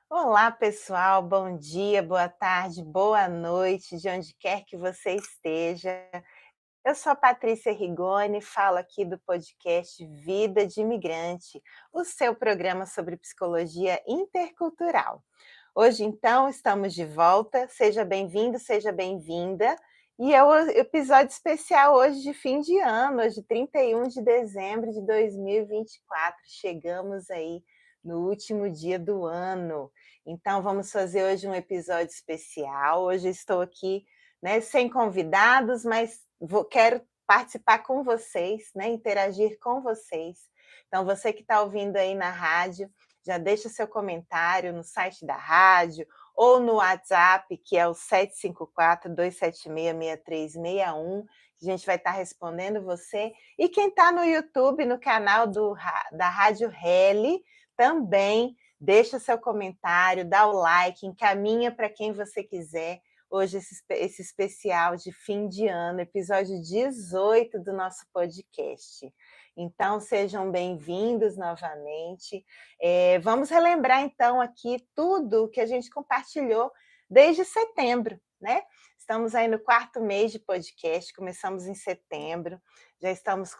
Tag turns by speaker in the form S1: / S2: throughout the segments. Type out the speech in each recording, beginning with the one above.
S1: Olá, pessoal. Bom dia, boa tarde, boa noite, de onde quer que você esteja. Eu sou a Patrícia Rigoni, falo aqui do podcast Vida de Imigrante, o seu programa sobre psicologia intercultural. Hoje, então, estamos de volta. Seja bem-vindo, seja bem-vinda. E é o episódio especial hoje de fim de ano, hoje 31 de dezembro de 2024. Chegamos aí no último dia do ano. Então, vamos fazer hoje um episódio especial. Hoje eu estou aqui, né, sem convidados, mas quero participar com vocês, né, interagir com vocês. Então, você que está ouvindo aí na rádio, já deixa seu comentário no site da rádio ou no WhatsApp, que é o 754-276-6361, que a gente vai estar respondendo você. E quem está no YouTube, no canal da Rádio Reli, também deixa seu comentário, dá o like, encaminha para quem você quiser. Hoje esse especial de fim de ano, episódio 18 do nosso podcast. Então, sejam bem-vindos novamente. Vamos relembrar, então, aqui tudo que a gente compartilhou desde setembro, né? Estamos aí no 4º mês de podcast, começamos em setembro, já estamos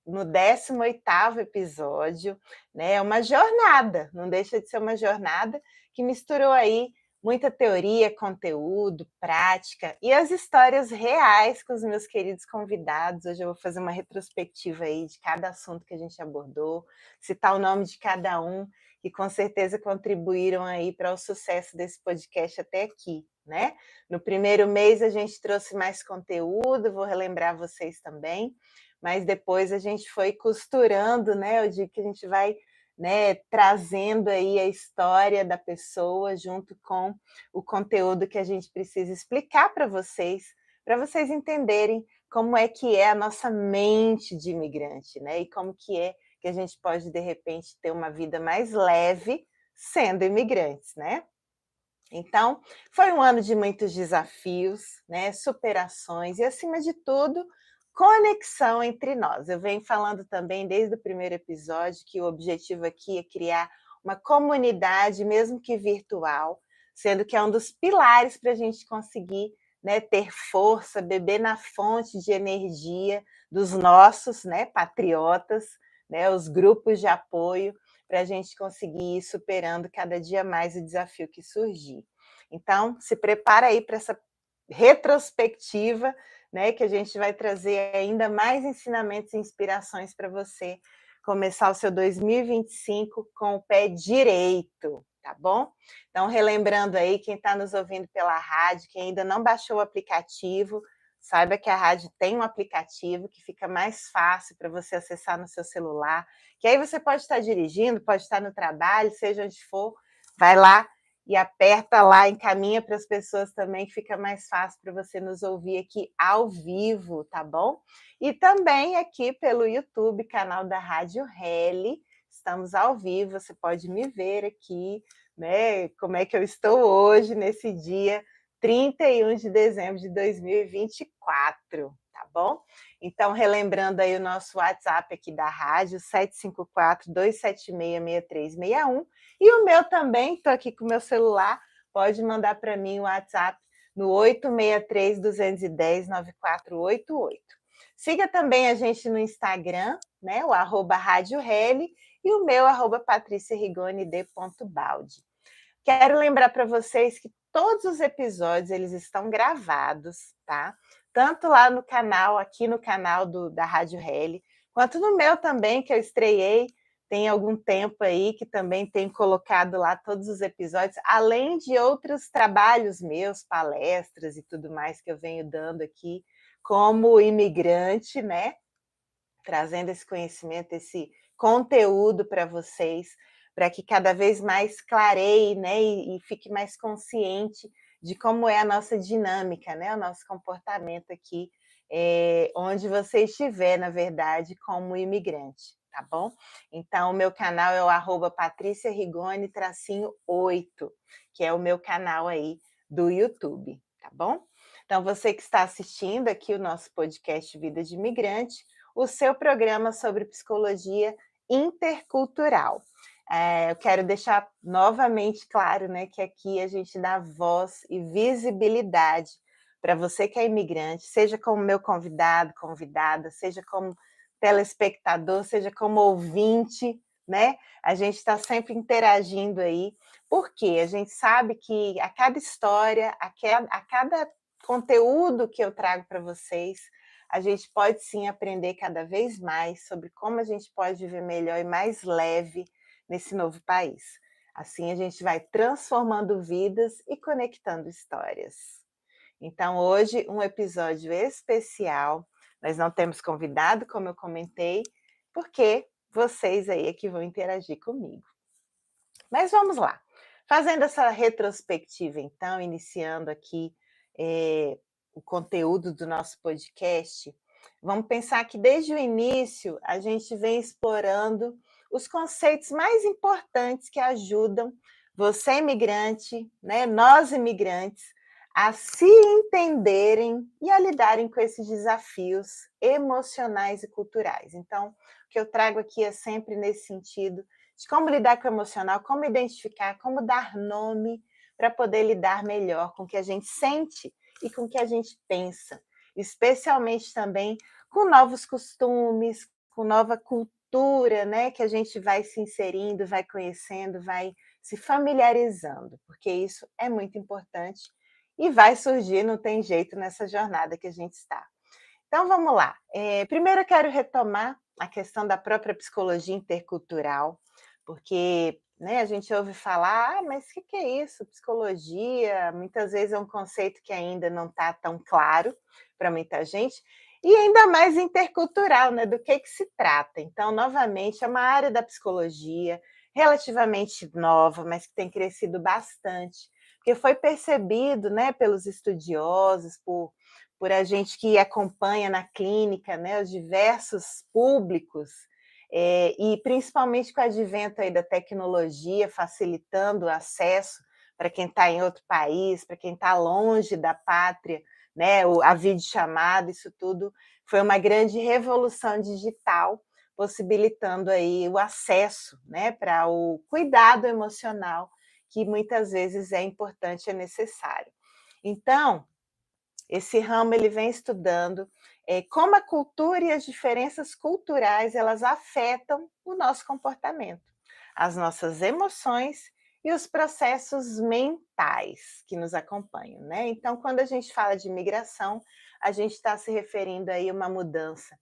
S1: no 18º episódio, né? É uma jornada, não deixa de ser uma jornada que misturou aí muita teoria, conteúdo, prática e as histórias reais com os meus queridos convidados. Hoje eu vou fazer uma retrospectiva aí de cada assunto que a gente abordou, citar o nome de cada um, que com certeza contribuíram aí para o sucesso desse podcast até aqui, né? No primeiro mês a gente trouxe mais conteúdo, vou relembrar vocês também, mas depois a gente foi costurando, né? Eu digo que a gente vai, né, trazendo aí a história da pessoa junto com o conteúdo que a gente precisa explicar para vocês entenderem como é que é a nossa mente de imigrante, né? E como que é que a gente pode, de repente, ter uma vida mais leve sendo imigrantes, né? Então, foi um ano de muitos desafios, né, superações e, acima de tudo, conexão entre nós. Eu venho falando também desde o primeiro episódio que o objetivo aqui é criar uma comunidade, mesmo que virtual, sendo que é um dos pilares para a gente conseguir, né, ter força, beber na fonte de energia dos nossos, né, patriotas, né, os grupos de apoio, para a gente conseguir ir superando cada dia mais o desafio que surgir. Então, se prepara aí para essa retrospectiva, né, que a gente vai trazer ainda mais ensinamentos e inspirações para você começar o seu 2025 com o pé direito, tá bom? Então, relembrando aí, quem está nos ouvindo pela rádio, quem ainda não baixou o aplicativo, saiba que a rádio tem um aplicativo que fica mais fácil para você acessar no seu celular, que aí você pode estar dirigindo, pode estar no trabalho, seja onde for, vai lá e aperta lá, encaminha para as pessoas também, que fica mais fácil para você nos ouvir aqui ao vivo, tá bom? E também aqui pelo YouTube, canal da Rádio Reli, estamos ao vivo, você pode me ver aqui, né? Como é que eu estou hoje, nesse dia 31 de dezembro de 2024, tá bom? Então, relembrando aí o nosso WhatsApp aqui da rádio, 754-276-6361, e o meu também, estou aqui com o meu celular, pode mandar para mim o WhatsApp no 863-210-9488. Siga também a gente no Instagram, né, o @Rádio Reli, e o meu @patriciarigoni_d.baldi. Quero lembrar para vocês que todos os episódios eles estão gravados, tá? Tanto lá no canal, aqui no canal da Rádio Reli, quanto no meu também, que eu estreiei tem algum tempo aí, que também tenho colocado lá todos os episódios, além de outros trabalhos meus, palestras e tudo mais que eu venho dando aqui como imigrante, né? Trazendo esse conhecimento, esse conteúdo para vocês, para que cada vez mais clareie, né, e fique mais consciente de como é a nossa dinâmica, né, o nosso comportamento aqui, onde você estiver, na verdade, como imigrante, tá bom? Então, o meu canal é o @patriciarigoni_8, que é o meu canal aí do YouTube, tá bom? Então, você que está assistindo aqui o nosso podcast Vida de Imigrante, o seu programa sobre psicologia intercultural. Eu quero deixar novamente claro, né, que aqui a gente dá voz e visibilidade para você que é imigrante, seja como meu convidado, convidada, seja como telespectador, seja como ouvinte, né? A gente está sempre interagindo aí, porque a gente sabe que a cada história, a cada conteúdo que eu trago para vocês, a gente pode sim aprender cada vez mais sobre como a gente pode viver melhor e mais leve nesse novo país. Assim a gente vai transformando vidas e conectando histórias. Então, hoje, um episódio especial. Nós não temos convidado, como eu comentei, porque vocês aí é que vão interagir comigo. Mas vamos lá. Fazendo essa retrospectiva, então, iniciando aqui o conteúdo do nosso podcast, vamos pensar que desde o início a gente vem explorando os conceitos mais importantes que ajudam você, imigrante, né, nós imigrantes, a se entenderem e a lidarem com esses desafios emocionais e culturais. Então, o que eu trago aqui é sempre nesse sentido de como lidar com o emocional, como identificar, como dar nome para poder lidar melhor com o que a gente sente e com o que a gente pensa, especialmente também com novos costumes, com nova cultura, né, que a gente vai se inserindo, vai conhecendo, vai se familiarizando, porque isso é muito importante e vai surgir, não tem jeito, nessa jornada que a gente está. Então vamos lá. Primeiro eu quero retomar a questão da própria psicologia intercultural, porque, né, a gente ouve falar, mas o que é isso? Psicologia, muitas vezes é um conceito que ainda não está tão claro para muita gente, e ainda mais intercultural, né? Do que se trata. Então, novamente, é uma área da psicologia relativamente nova, mas que tem crescido bastante, porque foi percebido, né, pelos estudiosos, por a gente que acompanha na clínica, né, os diversos públicos, e principalmente com o advento aí da tecnologia facilitando o acesso para quem está em outro país, para quem está longe da pátria, né, a videochamada, isso tudo foi uma grande revolução digital, possibilitando aí o acesso, né, para o cuidado emocional, que muitas vezes é importante, é necessário. Então, esse ramo ele vem estudando como a cultura e as diferenças culturais elas afetam o nosso comportamento, as nossas emoções e os processos mentais que nos acompanham, né? Então, quando a gente fala de imigração, a gente está se referindo aí a uma mudança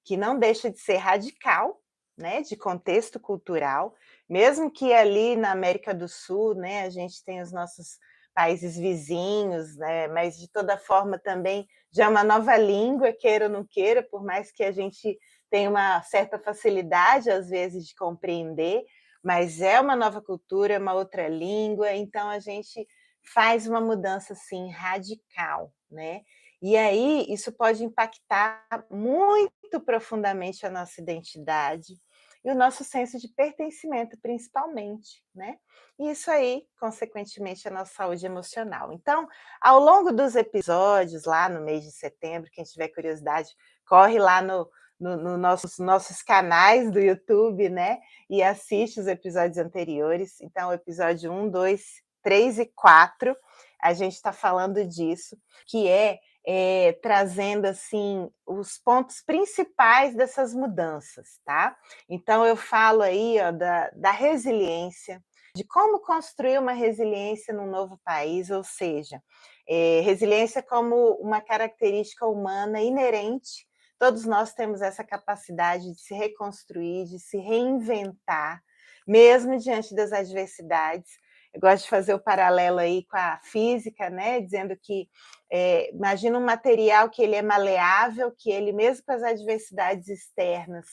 S1: que não deixa de ser radical, né, de contexto cultural, mesmo que ali na América do Sul, né, a gente tem os nossos países vizinhos, né, mas de toda forma também já é uma nova língua, queira ou não queira, por mais que a gente tenha uma certa facilidade às vezes de compreender, mas é uma nova cultura, é uma outra língua, então a gente faz uma mudança assim radical, né? E aí isso pode impactar muito profundamente a nossa identidade e o nosso senso de pertencimento, principalmente, né? E isso aí, consequentemente, a nossa saúde emocional. Então, ao longo dos episódios, lá no mês de setembro, quem tiver curiosidade, corre lá no nossos canais do YouTube, né? E assiste os episódios anteriores. Então, o episódio 1, 2, 3 e 4, a gente está falando disso, que trazendo assim os pontos principais dessas mudanças, tá? Então eu falo aí ó, da resiliência, de como construir uma resiliência num novo país, ou seja, resiliência como uma característica humana inerente. Todos nós temos essa capacidade de se reconstruir, de se reinventar, mesmo diante das adversidades. Eu gosto de fazer o paralelo aí com a física, né? Dizendo que imagina um material que ele é maleável, que ele, mesmo com as adversidades externas,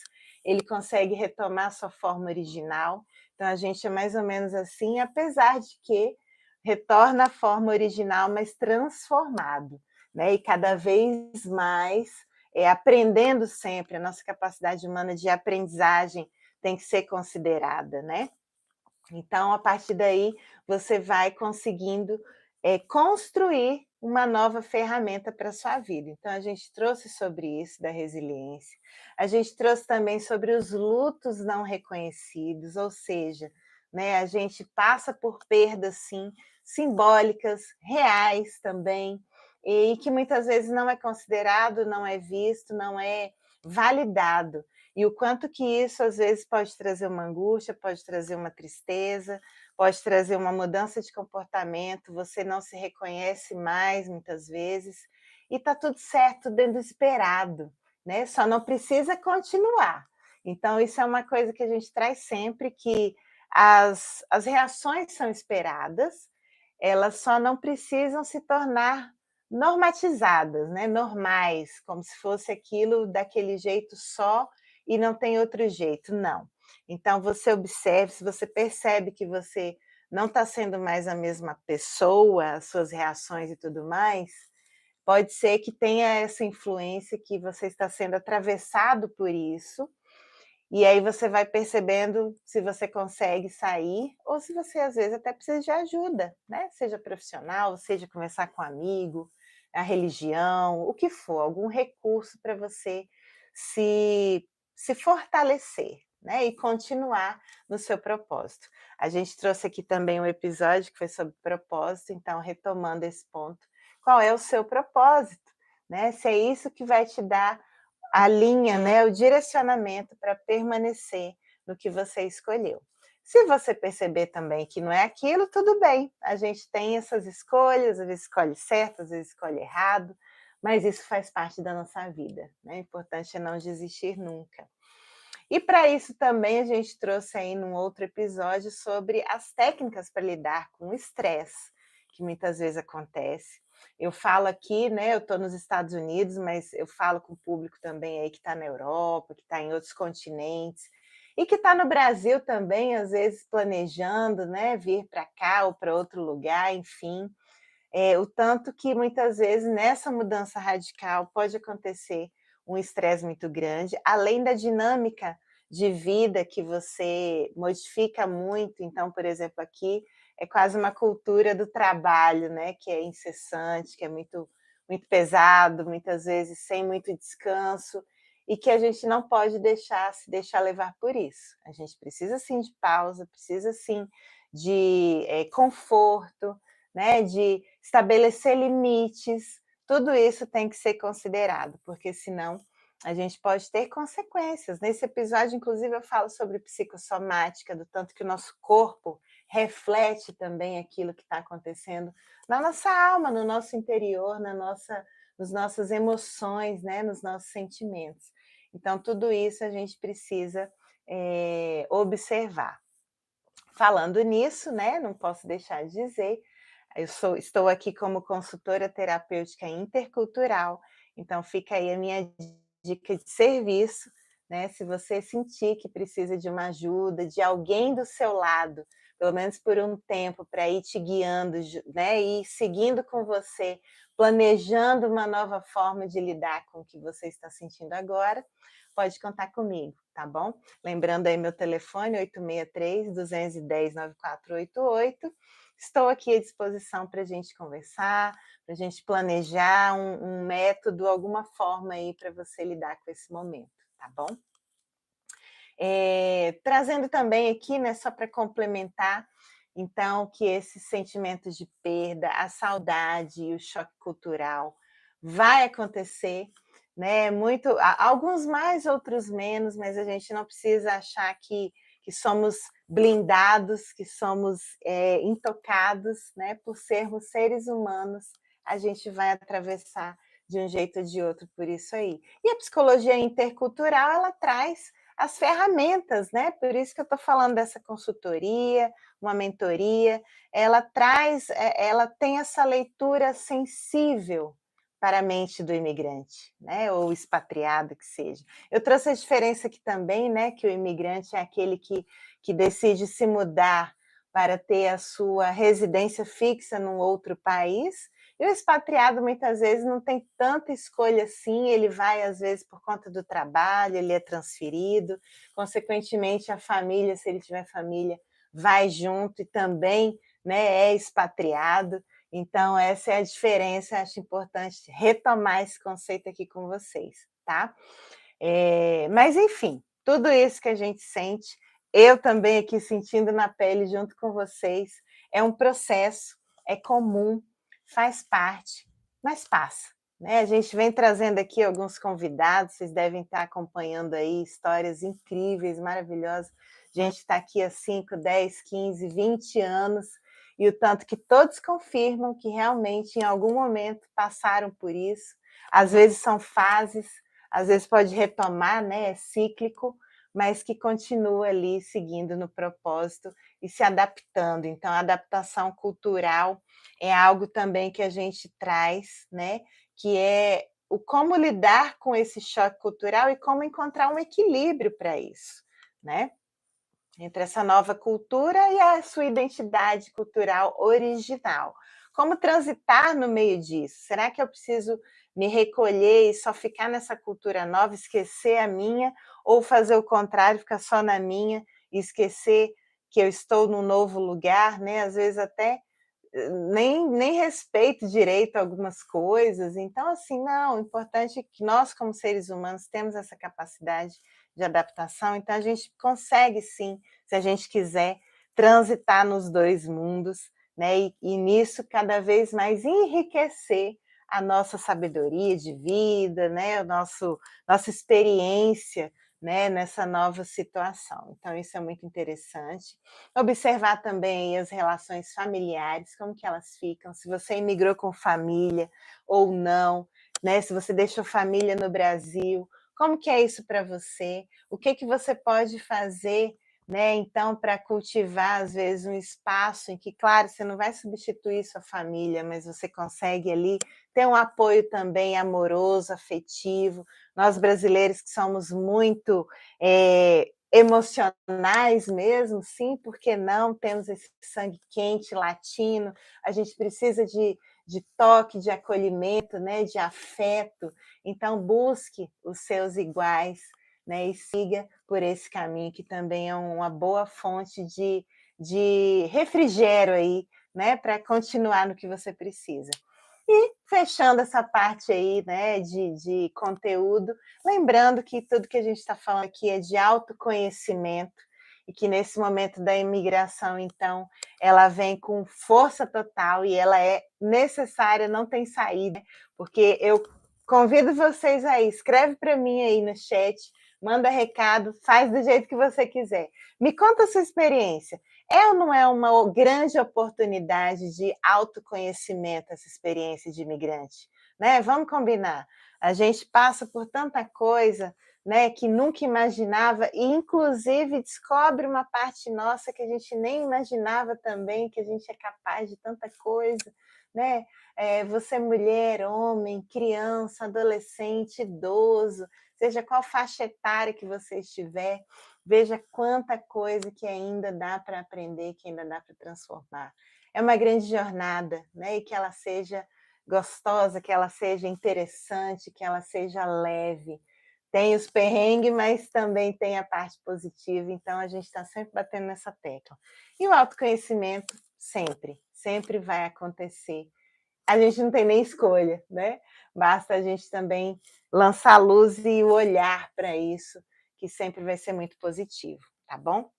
S1: ele consegue retomar sua forma original. Então, a gente é mais ou menos assim, apesar de que retorna à forma original, mas transformado, né? E cada vez mais aprendendo sempre, a nossa capacidade humana de aprendizagem tem que ser considerada, né? Então, a partir daí, você vai conseguindo construir uma nova ferramenta para a sua vida. Então, a gente trouxe sobre isso, da resiliência. A gente trouxe também sobre os lutos não reconhecidos, ou seja, né? A gente passa por perdas, sim, simbólicas, reais também, e que muitas vezes não é considerado, não é visto, não é validado. E o quanto que isso, às vezes, pode trazer uma angústia, pode trazer uma tristeza, pode trazer uma mudança de comportamento, você não se reconhece mais, muitas vezes, e está tudo certo dentro do esperado, né? Só não precisa continuar. Então, isso é uma coisa que a gente traz sempre, que as reações são esperadas, elas só não precisam se tornar normatizadas, né? Normais, como se fosse aquilo daquele jeito só e não tem outro jeito, não. Então, você observe, se você percebe que você não está sendo mais a mesma pessoa, as suas reações e tudo mais, pode ser que tenha essa influência, que você está sendo atravessado por isso, e aí você vai percebendo se você consegue sair, ou se você às vezes até precisa de ajuda, né? Seja profissional, seja conversar com um amigo, a religião, o que for, algum recurso para você se, se fortalecer, né? E continuar no seu propósito. A gente trouxe aqui também um episódio que foi sobre propósito, então, retomando esse ponto, qual é o seu propósito, né? Se é isso que vai te dar a linha, né, o direcionamento para permanecer no que você escolheu. Se você perceber também que não é aquilo, tudo bem. A gente tem essas escolhas, às vezes escolhe certo, às vezes escolhe errado, mas isso faz parte da nossa vida, né? O importante é não desistir nunca. E para isso também a gente trouxe aí num outro episódio sobre as técnicas para lidar com o estresse, que muitas vezes acontece. Eu falo aqui, né? Eu estou nos Estados Unidos, mas eu falo com o público também aí que está na Europa, que está em outros continentes, e que está no Brasil também, às vezes planejando, né, vir para cá ou para outro lugar, enfim. O tanto que muitas vezes nessa mudança radical pode acontecer um estresse muito grande, além da dinâmica de vida que você modifica muito. Então, por exemplo, aqui é quase uma cultura do trabalho, né, que é incessante, que é muito pesado, muitas vezes sem muito descanso, e que a gente não pode se deixar levar por isso. A gente precisa sim de pausa, precisa sim de conforto, né, de estabelecer limites, tudo isso tem que ser considerado, porque senão a gente pode ter consequências. Nesse episódio, inclusive, eu falo sobre psicossomática, do tanto que o nosso corpo reflete também aquilo que está acontecendo na nossa alma, no nosso interior, nas nossas emoções, né, nos nossos sentimentos. Então, tudo isso a gente precisa observar. Falando nisso, né, não posso deixar de dizer, estou aqui como consultora terapêutica intercultural, então fica aí a minha dica de serviço, né? Se você sentir que precisa de uma ajuda, de alguém do seu lado, pelo menos por um tempo, para ir te guiando, né? E seguindo com você, planejando uma nova forma de lidar com o que você está sentindo agora, pode contar comigo, tá bom? Lembrando aí meu telefone, 863-210-9488. Estou aqui à disposição para a gente conversar, para a gente planejar um método, alguma forma aí para você lidar com esse momento, tá bom? Trazendo também aqui, né, só para complementar, então, que esses sentimentos de perda, a saudade e o choque cultural vai acontecer, né? Alguns mais, outros menos, mas a gente não precisa achar que somos blindados, que somos intocados, né? Por sermos seres humanos, a gente vai atravessar de um jeito ou de outro por isso aí. E a psicologia intercultural, ela traz as ferramentas, né? Por isso que eu estou falando dessa consultoria, uma mentoria, ela tem essa leitura sensível para a mente do imigrante, né? Ou expatriado que seja. Eu trouxe a diferença aqui também, né? Que o imigrante é aquele que decide se mudar para ter a sua residência fixa num outro país, e o expatriado muitas vezes não tem tanta escolha assim, ele vai às vezes por conta do trabalho, ele é transferido, consequentemente a família, se ele tiver família, vai junto e também, né, é expatriado. Então essa é a diferença, acho importante retomar esse conceito aqui com vocês, tá? Mas enfim, tudo isso que a gente sente eu também aqui sentindo na pele junto com vocês, é um processo, é comum, faz parte, mas passa, né. A gente vem trazendo aqui alguns convidados, vocês devem estar acompanhando aí histórias incríveis, maravilhosas. A gente está aqui há 5, 10, 15, 20 anos, e o tanto que todos confirmam que realmente em algum momento passaram por isso. Às vezes são fases, às vezes pode retomar, né, é cíclico, mas que continua ali seguindo no propósito e se adaptando. Então, a adaptação cultural é algo também que a gente traz, né? Que é o como lidar com esse choque cultural e como encontrar um equilíbrio para isso, né? Entre essa nova cultura e a sua identidade cultural original. Como transitar no meio disso? Será que eu preciso me recolher e só ficar nessa cultura nova, esquecer a minha, ou fazer o contrário, ficar só na minha e esquecer que eu estou num novo lugar, né? Às vezes até nem respeito direito algumas coisas. Então, assim, não, o importante é que nós, como seres humanos, temos essa capacidade de adaptação, então a gente consegue sim, se a gente quiser, transitar nos dois mundos, né? E nisso cada vez mais enriquecer a nossa sabedoria de vida, né? Nossa experiência, né? Nessa nova situação. Então, isso é muito interessante. Observar também as relações familiares, como que elas ficam, se você imigrou com família ou não, né? Se você deixou família no Brasil, como que é isso para você? O que que você pode fazer, né, então, para cultivar, às vezes, um espaço em que, claro, você não vai substituir sua família, mas você consegue ali ter um apoio também amoroso, afetivo. Nós brasileiros que somos muito emocionais mesmo, sim, por que não? Temos esse sangue quente latino, a gente precisa de toque, de acolhimento, né, de afeto. Então, busque os seus iguais, né, e siga por esse caminho, que também é uma boa fonte de refrigério aí, né, para continuar no que você precisa. E fechando essa parte aí, né, de conteúdo, lembrando que tudo que a gente está falando aqui é de autoconhecimento e que nesse momento da imigração, então, ela vem com força total e ela é necessária, não tem saída, porque eu convido vocês aí, escreve para mim aí no chat, manda recado, faz do jeito que você quiser. Me conta a sua experiência. É ou não é uma grande oportunidade de autoconhecimento essa experiência de imigrante? Né? Vamos combinar. A gente passa por tanta coisa, né, que nunca imaginava e, inclusive, descobre uma parte nossa que a gente nem imaginava também, que a gente é capaz de tanta coisa, né? Você mulher, homem, criança, adolescente, idoso, seja qual faixa etária que você estiver, veja quanta coisa que ainda dá para aprender, que ainda dá para transformar. É uma grande jornada, né? E que ela seja gostosa, que ela seja interessante, que ela seja leve. Tem os perrengues, mas também tem a parte positiva, então a gente está sempre batendo nessa tecla. E o autoconhecimento sempre, sempre vai acontecer. A gente não tem nem escolha, né? Basta a gente também lançar a luz e o olhar para isso, que sempre vai ser muito positivo, tá bom?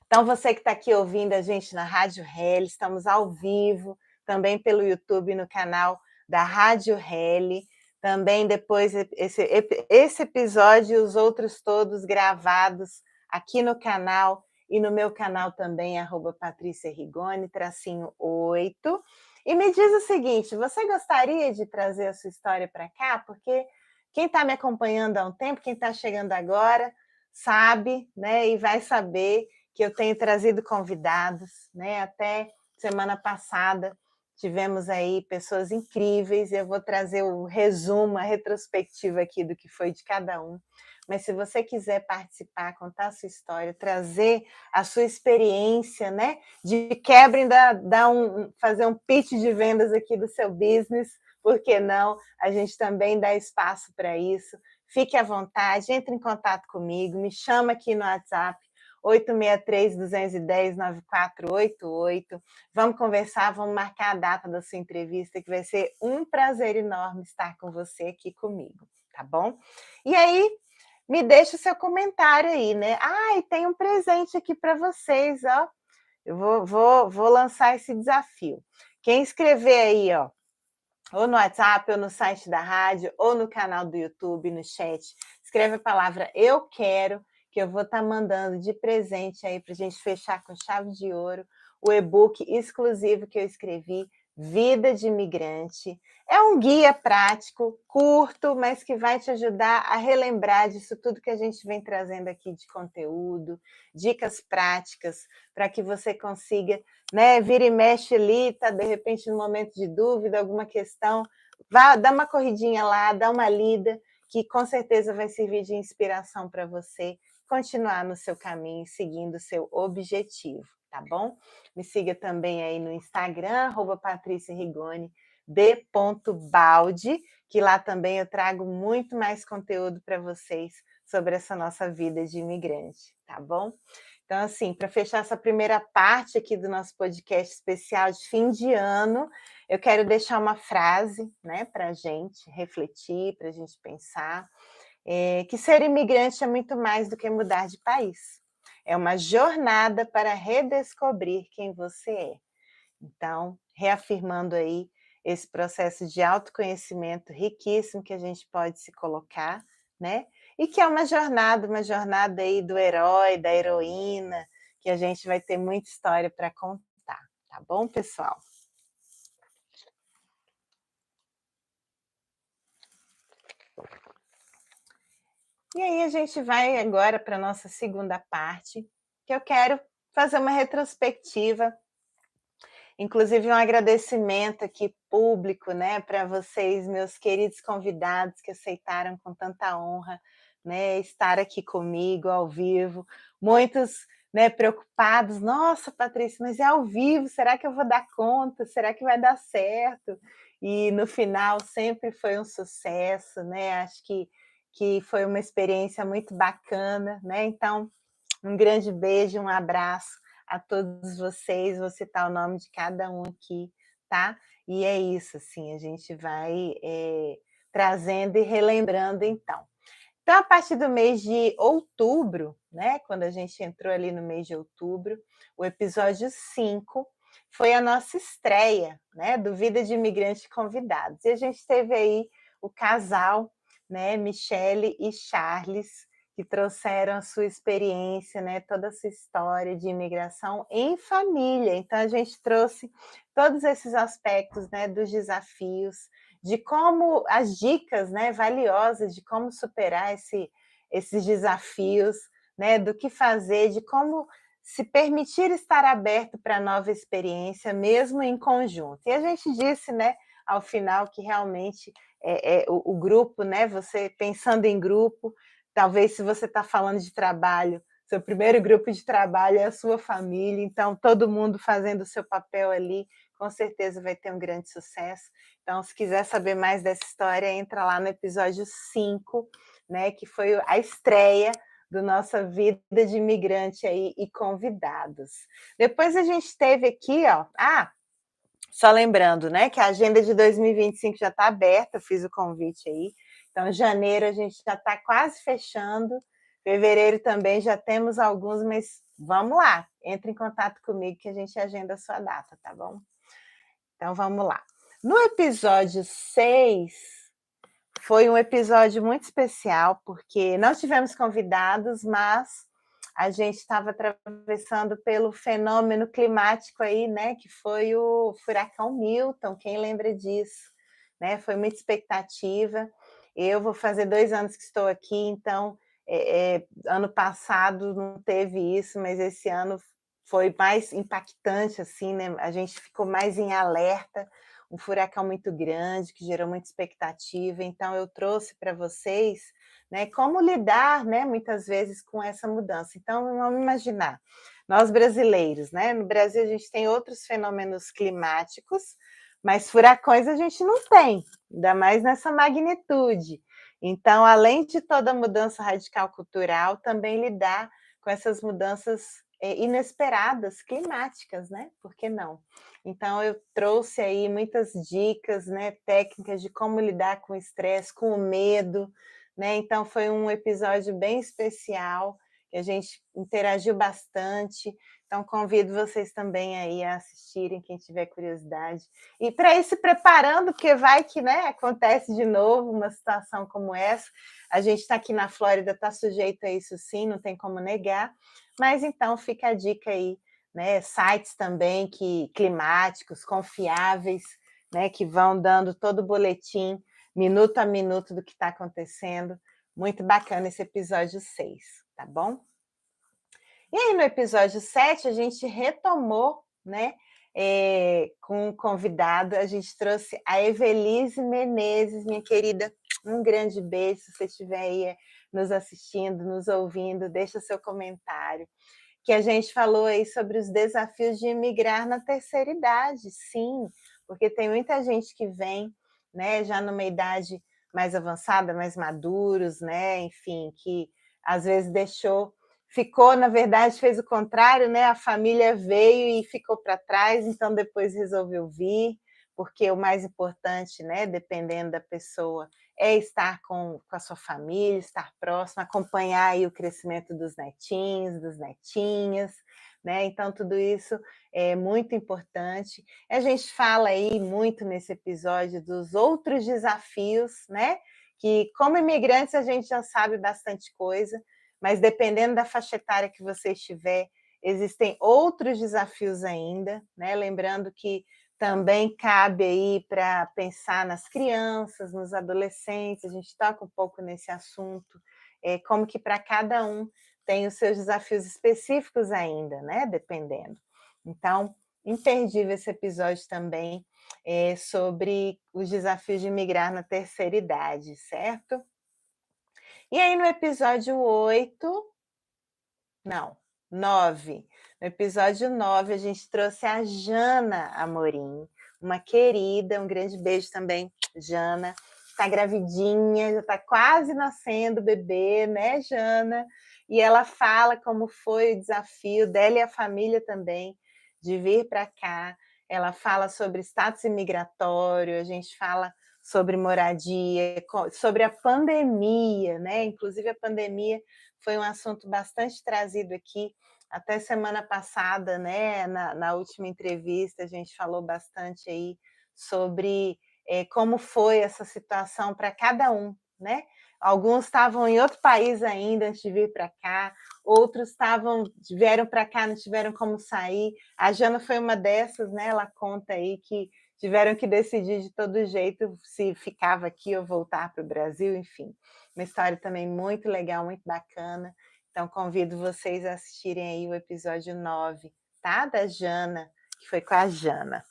S1: Então, você que está aqui ouvindo a gente na Rádio Reli, estamos ao vivo, também pelo YouTube, no canal da Rádio Reli. Também depois esse episódio e os outros todos gravados aqui no canal e no meu canal também, @Patrícia Rigoni, _8. E me diz o seguinte, você gostaria de trazer a sua história para cá? Porque quem está me acompanhando há um tempo, quem está chegando agora, sabe, né, e vai saber que eu tenho trazido convidados, né? Até semana passada tivemos aí pessoas incríveis, e eu vou trazer o resumo, a retrospectiva aqui do que foi de cada um. Mas se você quiser participar, contar a sua história, trazer a sua experiência, né? De quebra, ainda fazer um pitch de vendas aqui do seu business, por que não? A gente também dá espaço para isso. Fique à vontade, entre em contato comigo, me chama aqui no WhatsApp, 863-210-9488. Vamos conversar, vamos marcar a data da sua entrevista, que vai ser um prazer enorme estar com você aqui comigo, tá bom? E aí, me deixa o seu comentário aí, né? Ah, e tem um presente aqui para vocês, ó. Eu vou lançar esse desafio. Quem escrever aí, ó, ou no WhatsApp, ou no site da rádio, ou no canal do YouTube, no chat, escreve a palavra "eu quero", que eu vou estar mandando de presente aí para a gente fechar com chave de ouro o e-book exclusivo que eu escrevi, Vida de Imigrante. É um guia prático, curto, mas que vai te ajudar a relembrar disso tudo que a gente vem trazendo aqui de conteúdo, dicas práticas, para que você consiga, né, vira e mexe ali, tá de repente no momento de dúvida, alguma questão, vá, dá uma corridinha lá, dá uma lida, que com certeza vai servir de inspiração para você continuar no seu caminho, seguindo o seu objetivo, tá bom? Me siga também aí no Instagram, @patriciarigoni, d.baldi, que lá também eu trago muito mais conteúdo para vocês sobre essa nossa vida de imigrante, tá bom? Então, assim, para fechar essa primeira parte aqui do nosso podcast especial de fim de ano, eu quero deixar uma frase, né, para a gente refletir, para a gente pensar, que ser imigrante é muito mais do que mudar de país. É uma jornada para redescobrir quem você é. Então, reafirmando aí esse processo de autoconhecimento riquíssimo que a gente pode se colocar, né? E que é uma jornada aí do herói, da heroína, que a gente vai ter muita história para contar, tá bom, pessoal? E aí a gente vai agora para a nossa segunda parte, que eu quero fazer uma retrospectiva. Inclusive, um agradecimento aqui público, né, para vocês, meus queridos convidados que aceitaram com tanta honra, né, estar aqui comigo ao vivo. Muitos, né, preocupados. Nossa, Patrícia, mas é ao vivo, será que eu vou dar conta? Será que vai dar certo? E no final sempre foi um sucesso, né? Acho que foi uma experiência muito bacana, né? Então, um grande beijo, um abraço a todos vocês, vou citar o nome de cada um aqui, tá? E é isso, assim, a gente vai trazendo e relembrando então. Então, a partir do mês de outubro, né, quando a gente entrou ali no mês de outubro, o episódio 5 foi a nossa estreia, né, do Vida de Imigrante Convidados. E a gente teve aí o casal, né, Michele e Charles, que trouxeram a sua experiência, né, toda a sua história de imigração em família. Então, a gente trouxe todos esses aspectos, né, dos desafios, de como as dicas, né, valiosas de como superar esses desafios, né, do que fazer, de como se permitir estar aberto para nova experiência, mesmo em conjunto. E a gente disse, né, ao final, que realmente o grupo, né, você pensando em grupo, talvez se você está falando de trabalho, seu primeiro grupo de trabalho é a sua família, então todo mundo fazendo o seu papel ali, com certeza vai ter um grande sucesso. Então, se quiser saber mais dessa história, entra lá no episódio 5, né, que foi a estreia do Nossa Vida de Imigrante aí e convidados. Depois a gente teve aqui, ó, só lembrando, né, que a agenda de 2025 já está aberta, eu fiz o convite aí. Então, janeiro a gente já está quase fechando, fevereiro também já temos alguns, mas vamos lá, entre em contato comigo que a gente agenda a sua data, tá bom? Então, vamos lá. No episódio 6, foi um episódio muito especial, porque não tivemos convidados, mas a gente estava atravessando pelo fenômeno climático aí, né, que foi o furacão Milton, quem lembra disso, né? Foi muita expectativa. Eu vou fazer 2 anos que estou aqui, então, ano passado não teve isso, mas esse ano foi mais impactante, assim, né? A gente ficou mais em alerta, um furacão muito grande, que gerou muita expectativa, então eu trouxe para vocês, né, como lidar, né, muitas vezes com essa mudança. Então, vamos imaginar, nós brasileiros, né, no Brasil a gente tem outros fenômenos climáticos, mas furacões a gente não tem, ainda mais nessa magnitude. Então, além de toda a mudança radical cultural, também lidar com essas mudanças inesperadas, climáticas, né? Por que não? Então, eu trouxe aí muitas dicas, né, técnicas de como lidar com o estresse, com o medo, né? Então foi um episódio bem especial, que a gente interagiu bastante. Então convido vocês também aí a assistirem, quem tiver curiosidade. E para ir se preparando, porque vai que, né, acontece de novo uma situação como essa. A gente está aqui na Flórida, está sujeito a isso sim, não tem como negar. Mas então fica a dica aí, né? Sites também climáticos, confiáveis, né? Que vão dando todo o boletim, minuto a minuto do que está acontecendo. Muito bacana esse episódio 6, tá bom? E aí, no episódio 7, a gente retomou, né? Com um convidado, a gente trouxe a Evelise Menezes, minha querida. Um grande beijo, se você estiver aí nos assistindo, nos ouvindo, deixa seu comentário. Que a gente falou aí sobre os desafios de imigrar na terceira idade, sim, porque tem muita gente que vem, né, já numa idade mais avançada, mais maduros, né, enfim, que às vezes ficou, na verdade, fez o contrário, né? A família veio e ficou para trás, então depois resolveu vir, porque o mais importante, né, dependendo da pessoa, é estar com a sua família, estar próximo, acompanhar aí o crescimento dos netinhos, das netinhas, né? Então, tudo isso é muito importante. A gente fala aí muito nesse episódio dos outros desafios, né? Que, como imigrantes, a gente já sabe bastante coisa, mas dependendo da faixa etária que você estiver, existem outros desafios ainda, né? Lembrando que também cabe aí para pensar nas crianças, nos adolescentes, a gente toca um pouco nesse assunto, como que para cada um tem os seus desafios específicos ainda, né? Dependendo. Então, imperdível esse episódio também sobre os desafios de migrar na terceira idade, certo? E aí, no episódio 8, não, 9. No episódio 9, a gente trouxe a Jana Amorim, uma querida, um grande beijo também, Jana. Está gravidinha, já está quase nascendo o bebê, né, Jana? E ela fala como foi o desafio dela e a família também de vir para cá. Ela fala sobre status imigratório, a gente fala sobre moradia, sobre a pandemia, né? Inclusive a pandemia foi um assunto bastante trazido aqui. Até semana passada, né, na última entrevista, a gente falou bastante aí sobre como foi essa situação para cada um, né? Alguns estavam em outro país ainda antes de vir para cá, outros vieram para cá, não tiveram como sair. A Jana foi uma dessas, né? Ela conta aí que tiveram que decidir de todo jeito se ficava aqui ou voltar para o Brasil, enfim. Uma história também muito legal, muito bacana. Então, convido vocês a assistirem aí o episódio 9, tá? Da Jana, que foi com a Jana.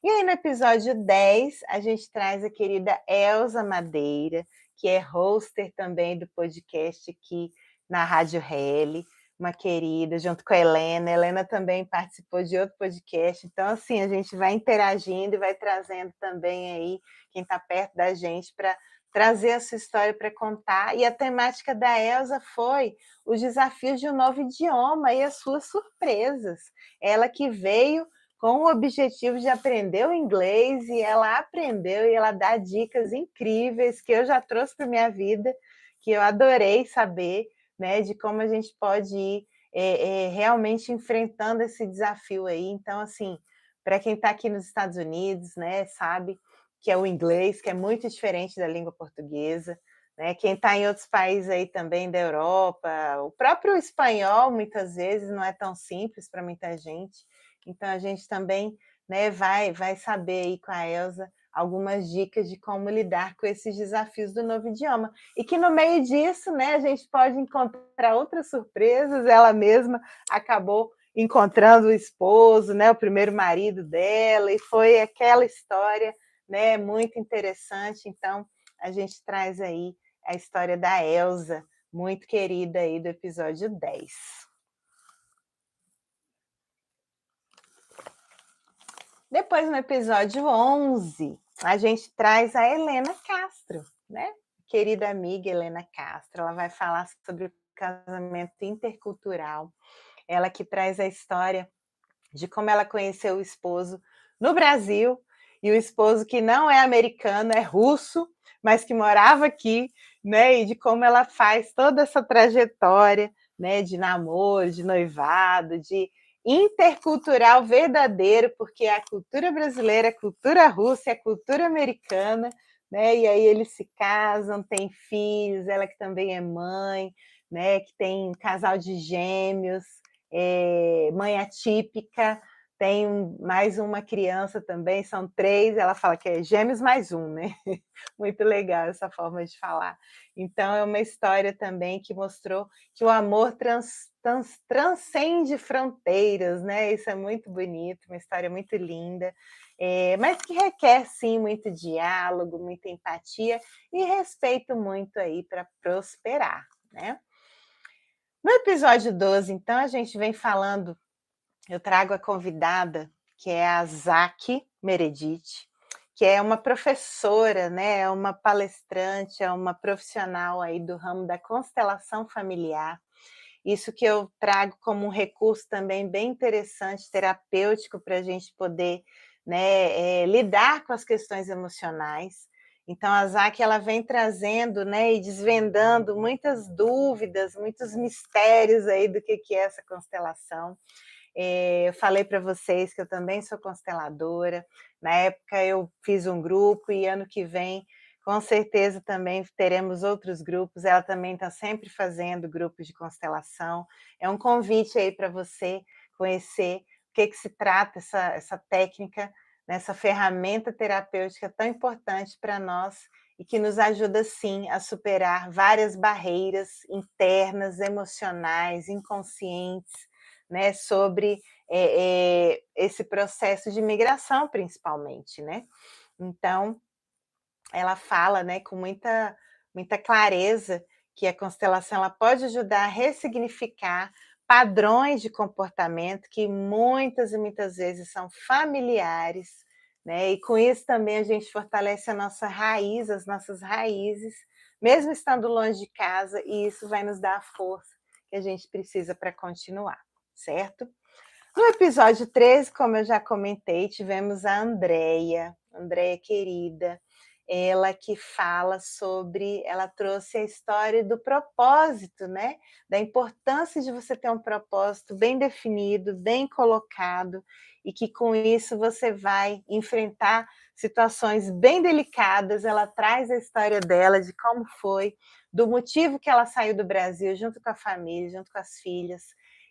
S1: E aí, no episódio 10, a gente traz a querida Elza Madeira, que é hoster também do podcast aqui na Rádio Rele, uma querida, junto com a Helena. A Helena também participou de outro podcast. Então, assim, a gente vai interagindo e vai trazendo também aí quem está perto da gente para trazer a sua história para contar. E a temática da Elza foi os desafios de um novo idioma e as suas surpresas. Ela que veio com o objetivo de aprender o inglês, e ela aprendeu e ela dá dicas incríveis que eu já trouxe para minha vida, que eu adorei saber, né, de como a gente pode ir realmente enfrentando esse desafio aí. Então, assim, para quem está aqui nos Estados Unidos, né, sabe que é o inglês, que é muito diferente da língua portuguesa, né? Quem está em outros países aí também da Europa, o próprio espanhol, muitas vezes, não é tão simples para muita gente. Então, a gente também, né, vai saber aí com a Elza algumas dicas de como lidar com esses desafios do novo idioma. E que no meio disso, né, a gente pode encontrar outras surpresas. Ela mesma acabou encontrando o esposo, né, o primeiro marido dela, e foi aquela história, né, muito interessante. Então, a gente traz aí a história da Elza, muito querida aí do episódio 10. Depois, no episódio 11, a gente traz a Helena Castro, né? Querida amiga Helena Castro. Ela vai falar sobre o casamento intercultural. Ela que traz a história de como ela conheceu o esposo no Brasil, e o esposo que não é americano, é russo, mas que morava aqui, né, e de como ela faz toda essa trajetória, né, de namoro, de noivado, de intercultural verdadeiro, porque a cultura brasileira, a cultura russa, a cultura americana, né, e aí eles se casam, têm filhos, ela que também é mãe, né, que tem um casal de gêmeos, mãe atípica, tem mais uma criança também, são 3, ela fala que é gêmeos mais um, né? Muito legal essa forma de falar. Então, é uma história também que mostrou que o amor transcende fronteiras, né? Isso é muito bonito, uma história muito linda, mas que requer, sim, muito diálogo, muita empatia e respeito muito aí para prosperar, né? No episódio 12, então, a gente vem falando, eu trago a convidada, que é a Zaki Meredith, que é uma professora, né, é uma palestrante, é uma profissional aí do ramo da constelação familiar. Isso que eu trago como um recurso também bem interessante, terapêutico, para a gente poder, né, lidar com as questões emocionais. Então, a Zaki, ela vem trazendo, né, e desvendando muitas dúvidas, muitos mistérios aí do que é essa constelação. Eu falei para vocês que eu também sou consteladora. Na época eu fiz um grupo e ano que vem, com certeza, também teremos outros grupos. Ela também está sempre fazendo grupos de constelação. É um convite aí para você conhecer o que se trata essa técnica, né, essa ferramenta terapêutica tão importante para nós e que nos ajuda, sim, a superar várias barreiras internas, emocionais, inconscientes, né, sobre esse processo de migração, principalmente, né? Então, ela fala, né, com muita clareza que a constelação ela pode ajudar a ressignificar padrões de comportamento que muitas e muitas vezes são familiares, né? E com isso também a gente fortalece a nossa raiz, as nossas raízes, mesmo estando longe de casa, e isso vai nos dar a força que a gente precisa para continuar, certo? No episódio 13, como eu já comentei, tivemos a Andréia querida, ela que fala sobre, ela trouxe a história do propósito, né? Da importância de você ter um propósito bem definido, bem colocado, e que com isso você vai enfrentar situações bem delicadas. Ela traz a história dela, de como foi, do motivo que ela saiu do Brasil junto com a família, junto com as filhas,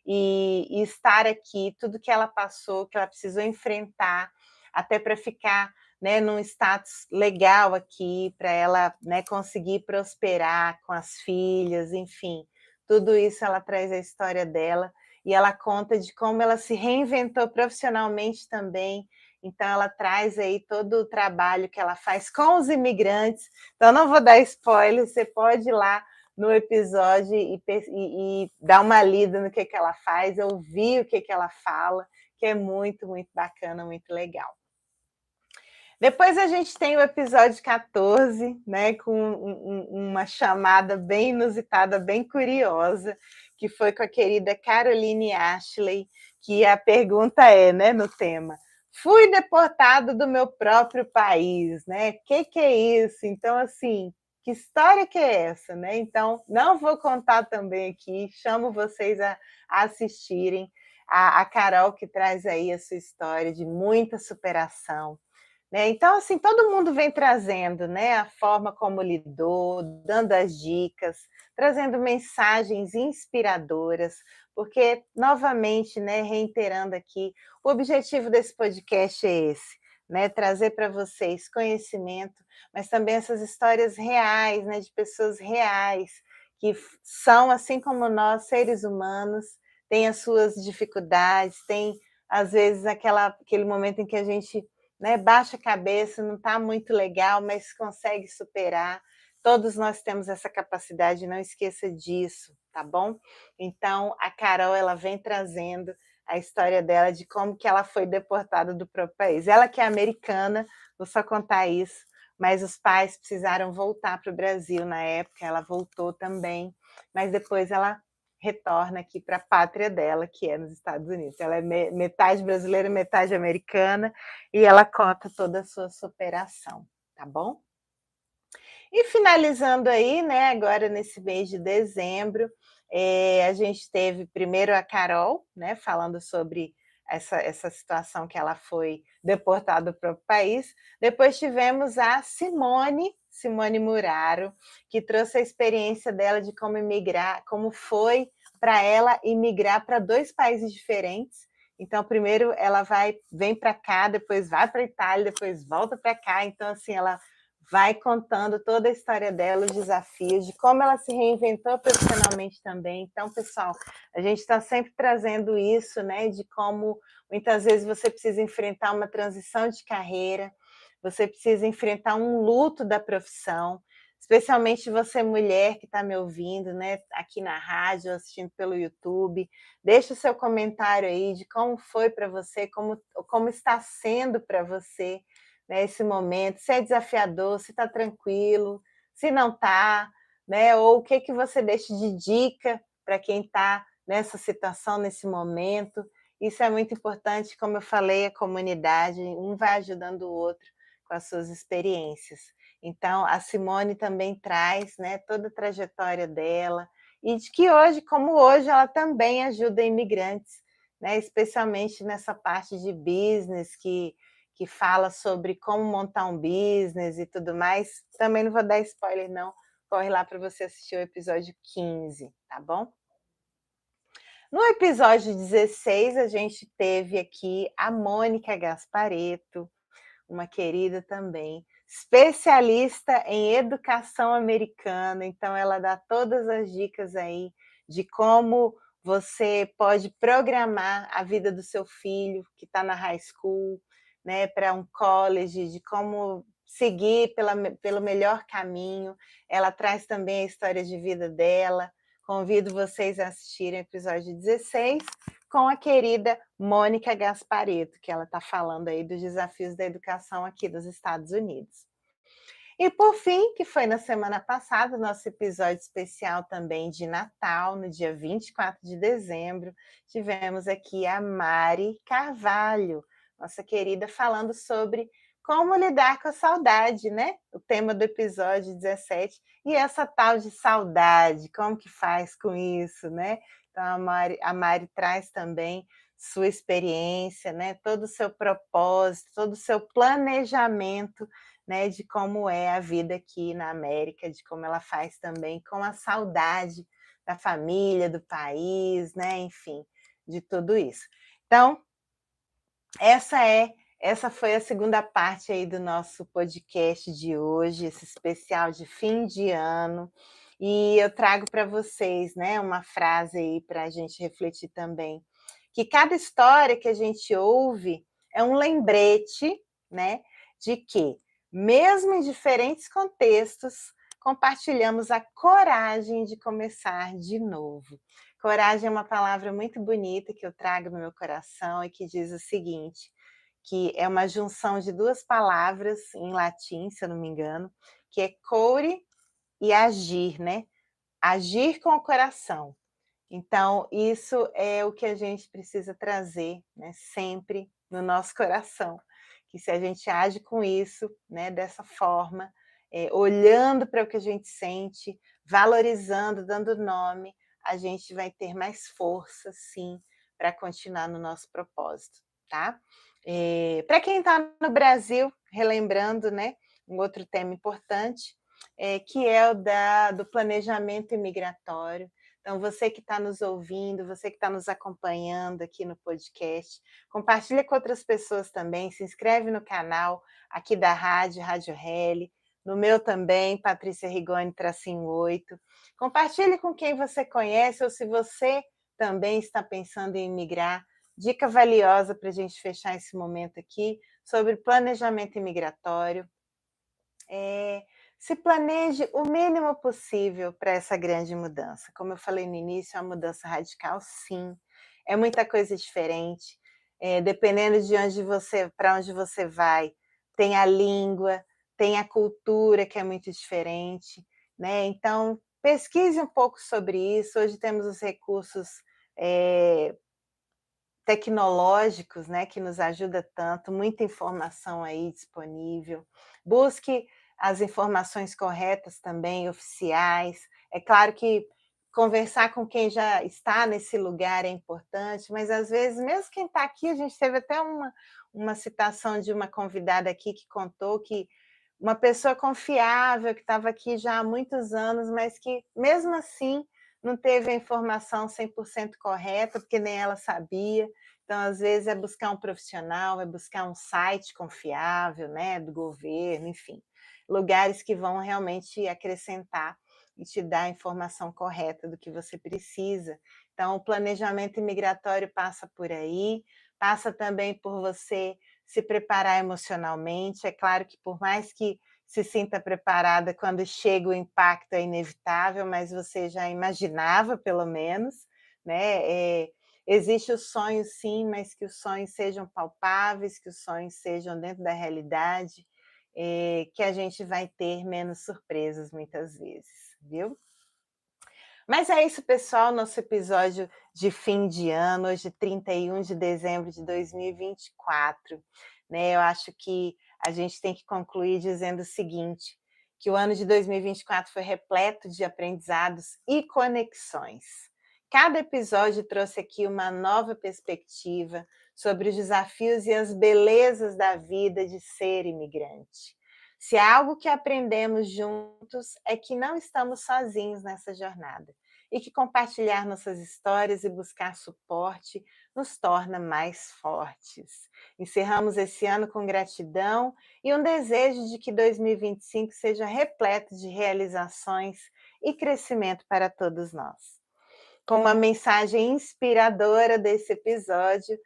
S1: e estar aqui, tudo que ela passou, que ela precisou enfrentar, até para ficar, né, num status legal aqui, para ela, né, conseguir prosperar com as filhas, enfim. Tudo isso ela traz a história dela, e ela conta de como ela se reinventou profissionalmente também. Então, ela traz aí todo o trabalho que ela faz com os imigrantes. Então, não vou dar spoiler, você pode ir lá no episódio e dar uma lida no que ela faz, ouvir o que ela fala, que é muito, muito bacana, muito legal. Depois a gente tem o episódio 14, né, com uma chamada bem inusitada, bem curiosa, que foi com a querida Caroline Ashley, que a pergunta é, né, no tema: fui deportado do meu próprio país, né? Que é isso? Então, assim, que história que é essa, né? Então, não vou contar também aqui, chamo vocês a assistirem a Carol, que traz aí a sua história de muita superação, né? Então, assim, todo mundo vem trazendo, né, a forma como lidou, dando as dicas, trazendo mensagens inspiradoras, porque, novamente, né, reiterando aqui, o objetivo desse podcast é esse, né, trazer para vocês conhecimento, mas também essas histórias reais, né, de pessoas reais, que são, assim como nós, seres humanos, têm as suas dificuldades, têm, às vezes, aquele momento em que a gente, né, baixa a cabeça, não está muito legal, mas consegue superar. Todos nós temos essa capacidade, não esqueça disso, tá bom? Então, a Carol, ela vem trazendo a história dela de como que ela foi deportada do próprio país. Ela que é americana, vou só contar isso, mas os pais precisaram voltar para o Brasil na época, ela voltou também, mas depois ela retorna aqui para a pátria dela, que é nos Estados Unidos. Ela é metade brasileira, metade americana, e ela conta toda a sua superação, tá bom? E finalizando aí, né, agora nesse mês de dezembro, a gente teve primeiro a Carol, né, falando sobre essa situação que ela foi deportada para o país. Depois tivemos a Simone Muraro, que trouxe a experiência dela de como imigrar, como foi para ela imigrar para 2 países diferentes. Então, primeiro ela vem para cá, depois vai para a Itália, depois volta para cá. Então, assim, ela vai contando toda a história dela, os desafios, de como ela se reinventou profissionalmente também. Então, pessoal, a gente está sempre trazendo isso, né? De como muitas vezes você precisa enfrentar uma transição de carreira, você precisa enfrentar um luto da profissão, especialmente você, mulher que está me ouvindo, né? Aqui na rádio, assistindo pelo YouTube. Deixa o seu comentário aí de como foi para você, como está sendo para você, né, esse momento, se é desafiador, se está tranquilo, se não está, né? Ou o que, que você deixa de dica para quem está nessa situação, nesse momento. Isso é muito importante, como eu falei, a comunidade, um vai ajudando o outro com as suas experiências. Então, a Simone também traz, né, toda a trajetória dela, e de que hoje, como hoje, ela também ajuda imigrantes, né, especialmente nessa parte de business que fala sobre como montar um business e tudo mais. Também não vou dar spoiler, não. Corre lá para você assistir o episódio 15, tá bom? No episódio 16, a gente teve aqui a Mônica Gasparetto, uma querida também, especialista em educação americana. Então, ela dá todas as dicas aí de como você pode programar a vida do seu filho que está na high school, né, para um college, de como seguir pelo melhor caminho. Ela traz também a história de vida dela. Convido vocês a assistirem o episódio 16 com a querida Mônica Gasparetto, que ela está falando aí dos desafios da educação aqui dos Estados Unidos. E por fim, que foi na semana passada, nosso episódio especial também de Natal, no dia 24 de dezembro, tivemos aqui a Mari Carvalho, nossa querida, falando sobre como lidar com a saudade, né? O tema do episódio 17, e essa tal de saudade, como que faz com isso, né? Então a Mari traz também sua experiência, né? Todo o seu propósito, todo o seu planejamento, né, de como é a vida aqui na América, de como ela faz também com a saudade da família, do país, né, enfim, de tudo isso. Então, essa foi a segunda parte aí do nosso podcast de hoje, esse especial de fim de ano. E eu trago para vocês, né, uma frase aí para a gente refletir também, que cada história que a gente ouve é um lembrete, né, de que, mesmo em diferentes contextos, compartilhamos a coragem de começar de novo. Coragem é uma palavra muito bonita que eu trago no meu coração e que diz o seguinte, que é uma junção de 2 palavras em latim, se eu não me engano, que é core e agir, né? Agir com o coração. Então, isso é o que a gente precisa trazer, né, sempre no nosso coração. Que se a gente age com isso, né, dessa forma, olhando para o que a gente sente, valorizando, dando nome, a gente vai ter mais força, sim, para continuar no nosso propósito, tá? Para quem está no Brasil, relembrando, né, um outro tema importante, que é do planejamento imigratório. Então, você que está nos ouvindo, você que está nos acompanhando aqui no podcast, compartilha com outras pessoas também, se inscreve no canal aqui da Rádio Reli, no meu também, Patrícia Rigoni, tracinho 8. Compartilhe com quem você conhece ou se você também está pensando em migrar. Dica valiosa para a gente fechar esse momento aqui sobre planejamento imigratório. Se planeje o mínimo possível para essa grande mudança. Como eu falei no início, é uma mudança radical, sim. É muita coisa diferente. Dependendo de para onde você vai, tem a língua, tem a cultura que é muito diferente, né? Então, pesquise um pouco sobre isso. Hoje temos os recursos tecnológicos, né, que nos ajuda tanto, muita informação aí disponível. Busque as informações corretas também, oficiais. É claro que conversar com quem já está nesse lugar é importante, mas às vezes, mesmo quem está aqui, a gente teve até uma citação de uma convidada aqui que contou que uma pessoa confiável, que estava aqui já há muitos anos, mas que mesmo assim não teve a informação 100% correta, porque nem ela sabia. Então, às vezes, é buscar um profissional, é buscar um site confiável, né, do governo, enfim, lugares que vão realmente acrescentar e te dar a informação correta do que você precisa. Então, o planejamento imigratório passa por aí, passa também por você se preparar emocionalmente. É claro que por mais que se sinta preparada, quando chega o impacto é inevitável, mas você já imaginava, pelo menos, né? Existe o sonho, sim, mas que os sonhos sejam palpáveis, que os sonhos sejam dentro da realidade, que a gente vai ter menos surpresas muitas vezes, viu? Mas é isso, pessoal, nosso episódio de fim de ano, hoje 31 de dezembro de 2024, né? Eu acho que a gente tem que concluir dizendo o seguinte, que o ano de 2024 foi repleto de aprendizados e conexões. Cada episódio trouxe aqui uma nova perspectiva sobre os desafios e as belezas da vida de ser imigrante. Se há algo que aprendemos juntos é que não estamos sozinhos nessa jornada e que compartilhar nossas histórias e buscar suporte nos torna mais fortes. Encerramos esse ano com gratidão e um desejo de que 2025 seja repleto de realizações e crescimento para todos nós. Com uma mensagem inspiradora desse episódio,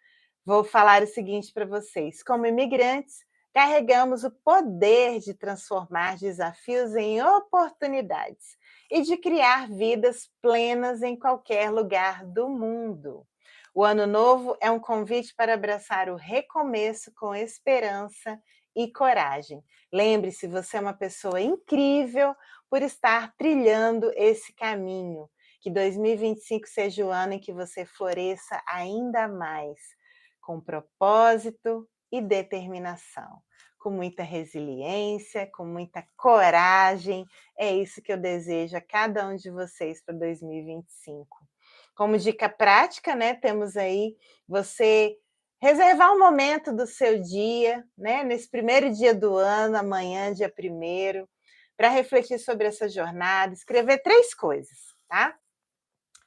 S1: vou falar o seguinte para vocês: como imigrantes, carregamos o poder de transformar desafios em oportunidades e de criar vidas plenas em qualquer lugar do mundo. O ano novo é um convite para abraçar o recomeço com esperança e coragem. Lembre-se, você é uma pessoa incrível por estar trilhando esse caminho. Que 2025 seja o ano em que você floresça ainda mais, com propósito e determinação, com muita resiliência, com muita coragem. É isso que eu desejo a cada um de vocês para 2025. Como dica prática, né, temos aí você reservar um momento do seu dia, né, nesse primeiro dia do ano, amanhã, dia 1º, para refletir sobre essa jornada, escrever 3 coisas, tá?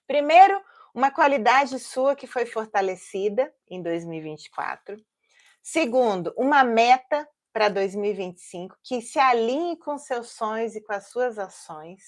S1: Primeiro, uma qualidade sua que foi fortalecida em 2024. Segundo, uma meta para 2025 que se alinhe com seus sonhos e com as suas ações.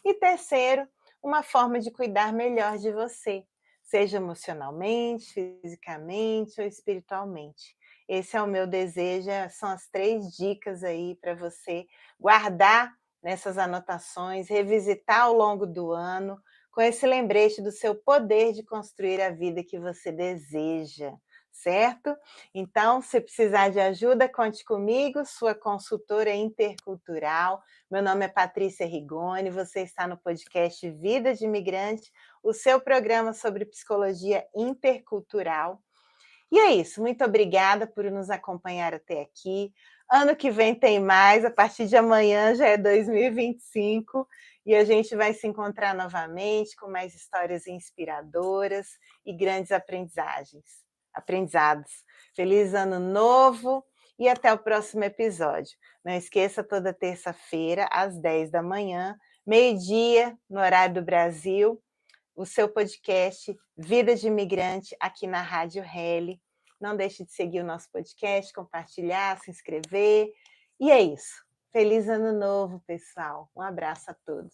S1: E terceiro, uma forma de cuidar melhor de você, seja emocionalmente, fisicamente ou espiritualmente. Esse é o meu desejo, são as 3 dicas aí para você guardar nessas anotações, revisitar ao longo do ano, com esse lembrete do seu poder de construir a vida que você deseja, certo? Então, se precisar de ajuda, conte comigo, sua consultora intercultural. Meu nome é Patrícia Rigoni, você está no podcast Vida de Imigrante, o seu programa sobre psicologia intercultural. E é isso, muito obrigada por nos acompanhar até aqui. Ano que vem tem mais, a partir de amanhã já é 2025 e a gente vai se encontrar novamente com mais histórias inspiradoras e grandes aprendizados. Feliz ano novo e até o próximo episódio. Não esqueça, toda terça-feira, às 10 da manhã, meio-dia, no horário do Brasil, o seu podcast Vida de Imigrante aqui na Rádio Reli. Não deixe de seguir o nosso podcast, compartilhar, se inscrever. E é isso. Feliz ano novo, pessoal. Um abraço a todos.